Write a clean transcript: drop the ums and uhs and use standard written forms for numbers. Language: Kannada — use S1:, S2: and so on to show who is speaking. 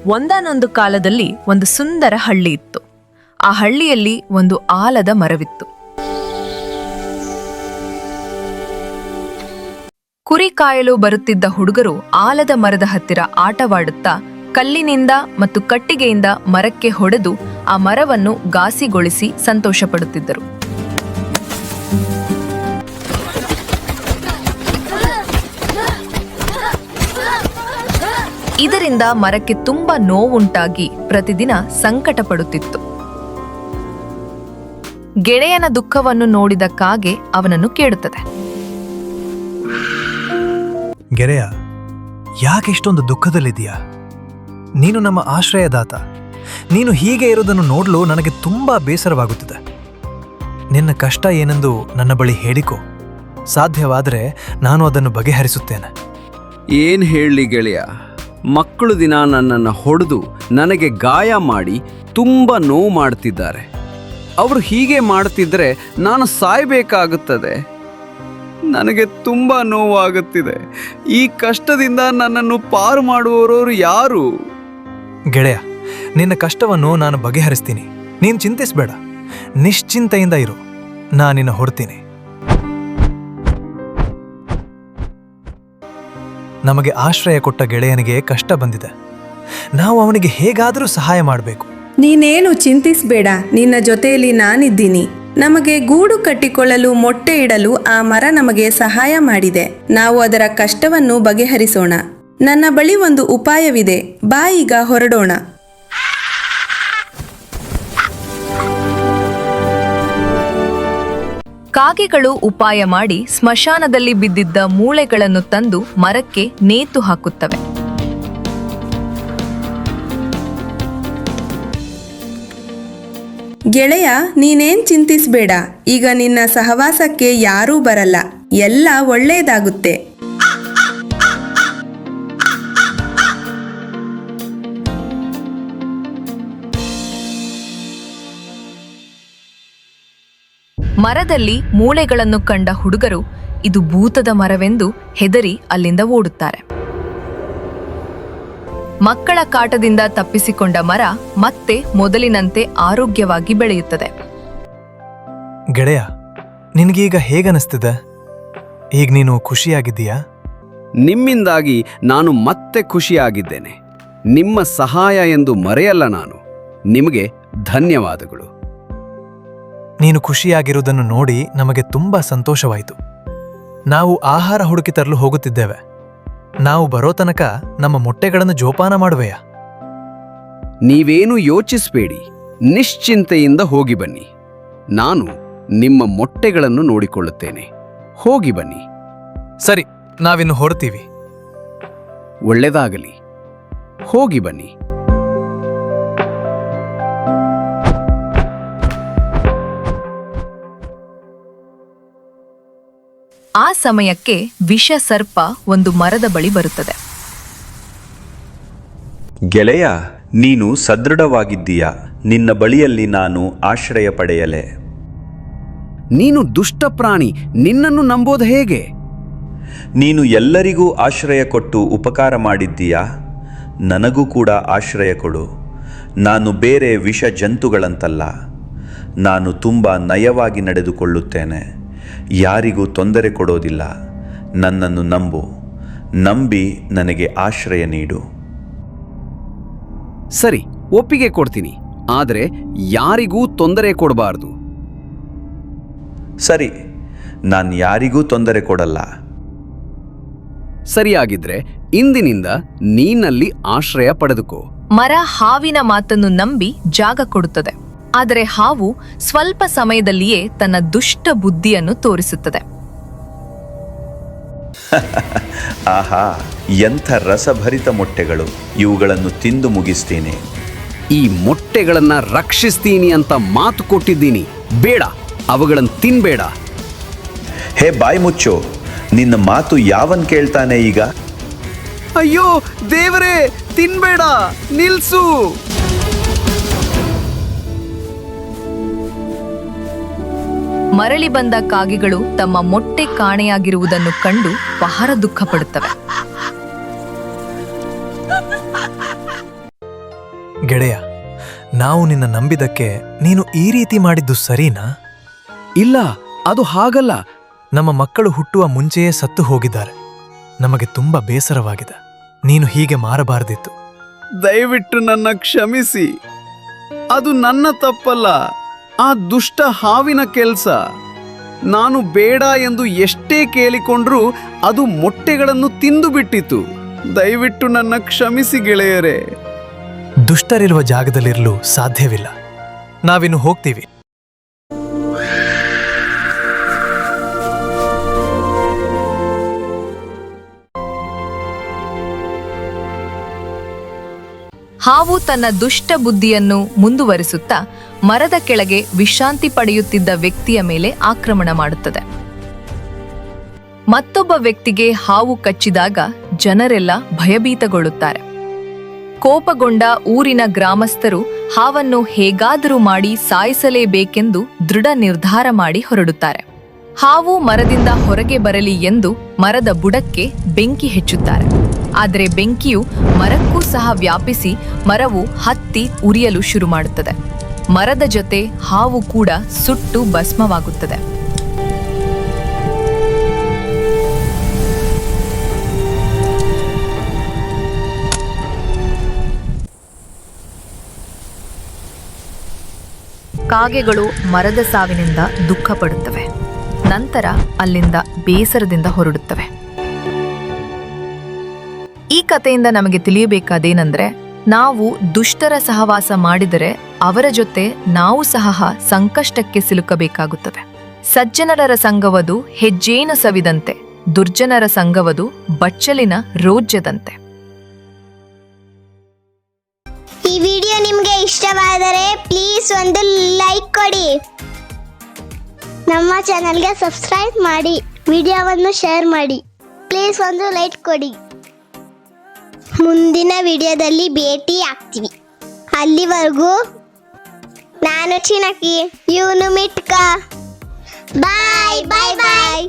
S1: ಒಂದಾನೊಂದು ಕಾಲದಲ್ಲಿ ಒಂದು ಸುಂದರ ಹಳ್ಳಿ ಇತ್ತು. ಆ ಹಳ್ಳಿಯಲ್ಲಿ ಒಂದು ಆಲದ ಮರವಿತ್ತು. ಕುರಿ ಕಾಯಲು ಬರುತ್ತಿದ್ದ ಹುಡುಗರು ಆಲದ ಮರದ ಹತ್ತಿರ ಆಟವಾಡುತ್ತಾ ಕಲ್ಲಿನಿಂದ ಮತ್ತು ಕಟ್ಟಿಗೆಯಿಂದ ಮರಕ್ಕೆ ಹೊಡೆದು ಆ ಮರವನ್ನು ಘಾಸಿಗೊಳಿಸಿ ಸಂತೋಷಪಡುತ್ತಿದ್ದರು. ಇದರಿಂದ ಮರಕ್ಕೆ ತುಂಬಾ ನೋವುಂಟಾಗಿ ಪ್ರತಿದಿನ ಸಂಕಟ ಪಡುತ್ತಿತ್ತು. ಗೆಳೆಯನ ದುಃಖವನ್ನು ನೋಡಿದ ಕಾಗೆ ಅವನನ್ನು ಕೇಳುತ್ತದೆ.
S2: ಗೆಳೆಯ, ಯಾಕೆ ಇಷ್ಟೊಂದು ದುಃಖದಲ್ಲಿದೆಯಾ? ನೀನು ನಮ್ಮ ಆಶ್ರಯದಾತ. ನೀನು ಹೀಗೆ ಇರೋದನ್ನು ನೋಡಲು ನನಗೆ ತುಂಬಾ ಬೇಸರವಾಗುತ್ತದೆ. ನಿನ್ನ ಕಷ್ಟ ಏನೆಂದು ನನ್ನ ಬಳಿ ಹೇಳಿಕೊ. ಸಾಧ್ಯವಾದರೆ ನಾನು ಅದನ್ನು ಬಗೆಹರಿಸುತ್ತೇನೆ.
S3: ಏನ್ ಹೇಳಲಿ ಗೆಳೆಯ, ಮಕ್ಕಳು ದಿನ ನನ್ನನ್ನು ಹೊಡೆದು ನನಗೆ ಗಾಯ ಮಾಡಿ ತುಂಬ ನೋವು ಮಾಡ್ತಿದ್ದಾರೆ. ಅವರು ಹೀಗೆ ಮಾಡ್ತಿದ್ರೆ ನಾನು ಸಾಯಬೇಕಾಗುತ್ತದೆ. ನನಗೆ ತುಂಬ ನೋವಾಗುತ್ತಿದೆ. ಈ ಕಷ್ಟದಿಂದ ನನ್ನನ್ನು ಪಾರು ಮಾಡುವವರು ಯಾರು?
S2: ಗೆಳೆಯ, ನಿನ್ನ ಕಷ್ಟವನ್ನು ನಾನು ಬಗೆಹರಿಸ್ತೀನಿ. ನೀನು ಚಿಂತಿಸಬೇಡ, ನಿಶ್ಚಿಂತೆಯಿಂದ ಇರು. ನಾನಿನ್ನ ಹೊಡ್ತೀನಿ. ನಮಗೆ ಆಶ್ರಯ ಕೊಟ್ಟ ಗೆಳೆಯನಿಗೆ ಕಷ್ಟ ಬಂದಿದೆ. ನಾವು ಅವನಿಗೆ ಹೇಗಾದರೂ ಸಹಾಯ ಮಾಡಬೇಕು.
S4: ನೀನೇನು ಚಿಂತಿಸಬೇಡ, ನಿನ್ನ ಜೊತೆಯಲ್ಲಿ ನಾನಿದ್ದೀನಿ. ನಮಗೆ ಗೂಡು ಕಟ್ಟಿಕೊಳ್ಳಲು ಮೊಟ್ಟೆ ಇಡಲು ಆ ಮರ ನಮಗೆ ಸಹಾಯ ಮಾಡಿದೆ. ನಾವು ಅದರ ಕಷ್ಟವನ್ನು ಬಗೆಹರಿಸೋಣ. ನನ್ನ ಬಳಿ ಒಂದು ಉಪಾಯವಿದೆ. ಬಾ, ಈಗ ಹೊರಡೋಣ.
S1: ಕಾಗೆಗಳು ಉಪಾಯ ಮಾಡಿ ಸ್ಮಶಾನದಲ್ಲಿ ಬಿದ್ದಿದ್ದ ಮೂಳೆಗಳನ್ನು ತಂದು ಮರಕ್ಕೆ ನೇತು ಹಾಕುತ್ತವೆ.
S4: ಗೆಳೆಯ, ನೀನೇನ್ ಚಿಂತಿಸಬೇಡ. ಈಗ ನಿನ್ನ ಸಹವಾಸಕ್ಕೆ ಯಾರೂ ಬರಲ್ಲ. ಎಲ್ಲ ಒಳ್ಳೆಯದಾಗುತ್ತೆ.
S1: ಮರದಲ್ಲಿ ಮೂಳೆಗಳನ್ನು ಕಂಡ ಹುಡುಗರು ಇದು ಭೂತದ ಮರವೆಂದು ಹೆದರಿ ಅಲ್ಲಿಂದ ಓಡುತ್ತಾರೆ. ಮಕ್ಕಳ ಕಾಟದಿಂದ ತಪ್ಪಿಸಿಕೊಂಡ ಮರ ಮತ್ತೆ ಮೊದಲಿನಂತೆ ಆರೋಗ್ಯವಾಗಿ ಬೆಳೆಯುತ್ತದೆ.
S2: ಗೆಳೆಯ, ನಿನಗೀಗ ಹೇಗನಿಸ್ತಿದೆ? ಈಗ ನೀನು ಖುಷಿಯಾಗಿದ್ದೀಯಾ?
S3: ನಿಮ್ಮಿಂದಾಗಿ ನಾನು ಮತ್ತೆ ಖುಷಿಯಾಗಿದ್ದೇನೆ. ನಿಮ್ಮ ಸಹಾಯ ಎಂದು ಮರೆಯಲ್ಲ ನಾನು. ನಿಮಗೆ ಧನ್ಯವಾದಗಳು.
S2: ನೀನು ಖುಷಿಯಾಗಿರುವುದನ್ನು ನೋಡಿ ನಮಗೆ ತುಂಬಾ ಸಂತೋಷವಾಯಿತು. ನಾವು ಆಹಾರ ಹುಡುಕಿ ತರಲು ಹೋಗುತ್ತಿದ್ದೇವೆ. ನಾವು ಬರೋ ತನಕ ನಮ್ಮ ಮೊಟ್ಟೆಗಳನ್ನು ಜೋಪಾನ ಮಾಡುವೆಯಾ?
S3: ನೀವೇನು ಯೋಚಿಸಬೇಡಿ, ನಿಶ್ಚಿಂತೆಯಿಂದ ಹೋಗಿ ಬನ್ನಿ. ನಾನು ನಿಮ್ಮ ಮೊಟ್ಟೆಗಳನ್ನು ನೋಡಿಕೊಳ್ಳುತ್ತೇನೆ. ಹೋಗಿ ಬನ್ನಿ.
S2: ಸರಿ, ನಾವಿನ್ನು ಹೊರಡ್ತೀವಿ.
S3: ಒಳ್ಳೆಯದಾಗಲಿ. ಹೋಗಿ ಬನ್ನಿ.
S1: ಆ ಸಮಯಕ್ಕೆ ವಿಷ ಸರ್ಪ ಒಂದು ಮರದ ಬಳಿ ಬರುತ್ತದೆ.
S5: ಗೆಳೆಯ, ನೀನು ಸದೃಢವಾಗಿದ್ದೀಯಾ? ನಿನ್ನ ಬಳಿಯಲ್ಲಿ ನಾನು ಆಶ್ರಯ ಪಡೆಯಲೆ?
S3: ನೀನು ದುಷ್ಟ ಪ್ರಾಣಿ. ನಿನ್ನನ್ನು ನಂಬೋದು ಹೇಗೆ?
S5: ನೀನು ಎಲ್ಲರಿಗೂ ಆಶ್ರಯ ಕೊಟ್ಟು ಉಪಕಾರ ಮಾಡಿದ್ದೀಯಾ? ನನಗೂ ಕೂಡ ಆಶ್ರಯ ಕೊಡು. ನಾನು ಬೇರೆ ವಿಷ ಜಂತುಗಳಂತಲ್ಲ. ನಾನು ತುಂಬ ನಯವಾಗಿ ನಡೆದುಕೊಳ್ಳುತ್ತೇನೆ. ಯಾರಿಗೂ ತೊಂದರೆ ಕೊಡೋದಿಲ್ಲ. ನನ್ನನ್ನು ನಂಬಿ ನನಗೆ ಆಶ್ರಯ ನೀಡು.
S3: ಸರಿ, ಒಪ್ಪಿಗೆ ಕೊಡ್ತೀನಿ. ಆದರೆ ಯಾರಿಗೂ ತೊಂದರೆ ಕೊಡಬಾರದು.
S5: ಸರಿ, ನಾನು ಯಾರಿಗೂ ತೊಂದರೆ ಕೊಡಲ್ಲ.
S3: ಸರಿಯಾಗಿದ್ರೆ ಇಂದಿನಿಂದ ನೀನಲ್ಲಿ ಆಶ್ರಯ ಪಡೆದುಕೋ.
S1: ಮರ ಹಾವಿನ ಮಾತನ್ನು ನಂಬಿ ಜಾಗ ಕೊಡುತ್ತದೆ. ಆದರೆ ಹಾವು ಸ್ವಲ್ಪ ಸಮಯದಲ್ಲಿಯೇ ತನ್ನ ದುಷ್ಟ ಬುದ್ಧಿಯನ್ನು ತೋರಿಸುತ್ತದೆ.
S5: ಆಹಾ, ಎಂಥ ರಸಭರಿತ ಮೊಟ್ಟೆಗಳು! ಇವುಗಳನ್ನು ತಿಂದು ಮುಗಿಸ್ತೀನಿ.
S3: ಈ ಮೊಟ್ಟೆಗಳನ್ನ ರಕ್ಷಿಸ್ತೀನಿ ಅಂತ ಮಾತು ಕೊಟ್ಟಿದ್ದೀನಿ. ಬೇಡ, ಅವುಗಳನ್ನು ತಿನ್ಬೇಡ.
S5: ಹೇ ಬಾಯಿ ಮುಚ್ಚು, ನಿನ್ನ ಮಾತು ಯಾವನ್ ಕೇಳ್ತಾನೆ ಈಗ?
S3: ಅಯ್ಯೋ ದೇವರೇ, ತಿನ್ಬೇಡ, ನಿಲ್ಸು.
S1: ಮರಳಿ ಬಂದ ಕಾಗೆಗಳು ತಮ್ಮ ಮೊಟ್ಟೆ ಕಾಣೆಯಾಗಿರುವುದನ್ನು ಕಂಡು ಬಹಳ ದುಃಖಪಡುತ್ತವೆ.
S2: ಗೆಳೆಯ, ನಾವು ನಿನ್ನ ನಂಬಿದಕ್ಕೆ ನೀನು ಈ ರೀತಿ ಮಾಡಿದ್ದು ಸರಿನಾ?
S3: ಇಲ್ಲ, ಅದು ಹಾಗಲ್ಲ.
S2: ನಮ್ಮ ಮಕ್ಕಳು ಹುಟ್ಟುವ ಮುಂಚೆಯೇ ಸತ್ತು ಹೋಗಿದ್ದಾರೆ. ನಮಗೆ ತುಂಬಾ ಬೇಸರವಾಗಿದೆ. ನೀನು ಹೀಗೆ ಮಾರಬಾರದಿತ್ತು.
S3: ದಯವಿಟ್ಟು ನನ್ನ ಕ್ಷಮಿಸಿ. ಅದು ನನ್ನ ತಪ್ಪಲ್ಲ, ಆ ದುಷ್ಟ ಹಾವಿನ ಕೆಲಸ. ನಾನು ಬೇಡ ಎಂದು ಎಷ್ಟೇ ಕೇಳಿಕೊಂಡ್ರೂ ಅದು ಮೊಟ್ಟೆಗಳನ್ನು ತಿಂದು ಬಿಟ್ಟಿತು. ದಯವಿಟ್ಟು ನನ್ನ ಕ್ಷಮಿಸಿ ಗೆಳೆಯರೇ.
S2: ದುಷ್ಟರಿರುವ ಜಾಗದಲ್ಲಿರಲು ಸಾಧ್ಯವಿಲ್ಲ. ನಾವಿನ್ನು ಹೋಗ್ತೀವಿ.
S1: ಹಾವು ತನ್ನ ದುಷ್ಟ ಬುದ್ಧಿಯನ್ನು ಮುಂದುವರಿಸುತ್ತಾ ಮರದ ಕೆಳಗೆ ವಿಶ್ರಾಂತಿ ಪಡೆಯುತ್ತಿದ್ದ ವ್ಯಕ್ತಿಯ ಮೇಲೆ ಆಕ್ರಮಣ ಮಾಡುತ್ತದೆ. ಮತ್ತೊಬ್ಬ ವ್ಯಕ್ತಿಗೆ ಹಾವು ಕಚ್ಚಿದಾಗ ಜನರೆಲ್ಲ ಭಯಭೀತಗೊಳ್ಳುತ್ತಾರೆ. ಕೋಪಗೊಂಡ ಊರಿನ ಗ್ರಾಮಸ್ಥರು ಹಾವನ್ನು ಹೇಗಾದರೂ ಮಾಡಿ ಸಾಯಿಸಲೇಬೇಕೆಂದು ದೃಢ ನಿರ್ಧಾರ ಮಾಡಿ ಹೊರಡುತ್ತಾರೆ. ಹಾವು ಮರದಿಂದ ಹೊರಗೆ ಬರಲಿ ಎಂದು ಮರದ ಬುಡಕ್ಕೆ ಬೆಂಕಿ ಹೆಚ್ಚುತ್ತಾರೆ. ಆದರೆ ಬೆಂಕಿಯು ಮರಕ್ಕೂ ಸಹ ವ್ಯಾಪಿಸಿ ಮರವು ಹತ್ತಿ ಉರಿಯಲು ಶುರು ಮಾಡುತ್ತದೆ. ಮರದ ಜೊತೆ ಹಾವು ಕೂಡ ಸುಟ್ಟು ಭಸ್ಮವಾಗುತ್ತದೆ. ಕಾಗೆಗಳು ಮರದ ಸಾವಿನಿಂದ ದುಃಖ ಪಡುತ್ತವೆ. ನಂತರ ಅಲ್ಲಿಂದ ಬೇಸರದಿಂದ ಹೊರಡುತ್ತವೆ. ಈ ಕಥೆಯಿಂದ ನಮಗೆ ತಿಳಿಯಬೇಕಾದೇನೆಂದರೆ, ನಾವು ದುಷ್ಟರ ಸಹವಾಸ ಮಾಡಿದರೆ ಅವರ ಜೊತೆ ನಾವು ಸಹ ಸಂಕಷ್ಟಕ್ಕೆ ಸಿಲುಕಬೇಕಾಗುತ್ತದೆ. ಸಜ್ಜನರ ಸಂಗವದು ಹೆಜ್ಜೇನು ಸವಿದಂತೆ, ದುರ್ಜನರ ಸಂಗವದು ಬಚ್ಚಲಿನ ರೋಜ್ಯದಂತೆ.
S6: ಈ ವಿಡಿಯೋ ನಿಮಗೆ ಇಷ್ಟವಾದರೆ ಪ್ಲೀಸ್ ಒಂದು ಲೈಕ್ ಕೊಡಿ. ನಮ್ಮ ಚಾನೆಲ್ಗೆ ಸಬ್ಸ್ಕ್ರೈಬ್ ಮಾಡಿ, ವಿಡಿಯೋವನ್ನು ಶೇರ್ ಮಾಡಿ. ಪ್ಲೀಸ್ ಒಂದು ಲೈಕ್ ಕೊಡಿ. ಮುಂದಿನ ವಿಡಿಯೋದಲ್ಲಿ ಭೇಟಿ ಆಗ್ತೀವಿ. ಅಲ್ಲಿವರೆಗೂ ನಾನು ಚಿನಕಿ, ಇವನು ಮಿಟ್ಕ. ಬಾಯ್ ಬಾಯ್ ಬಾಯ್.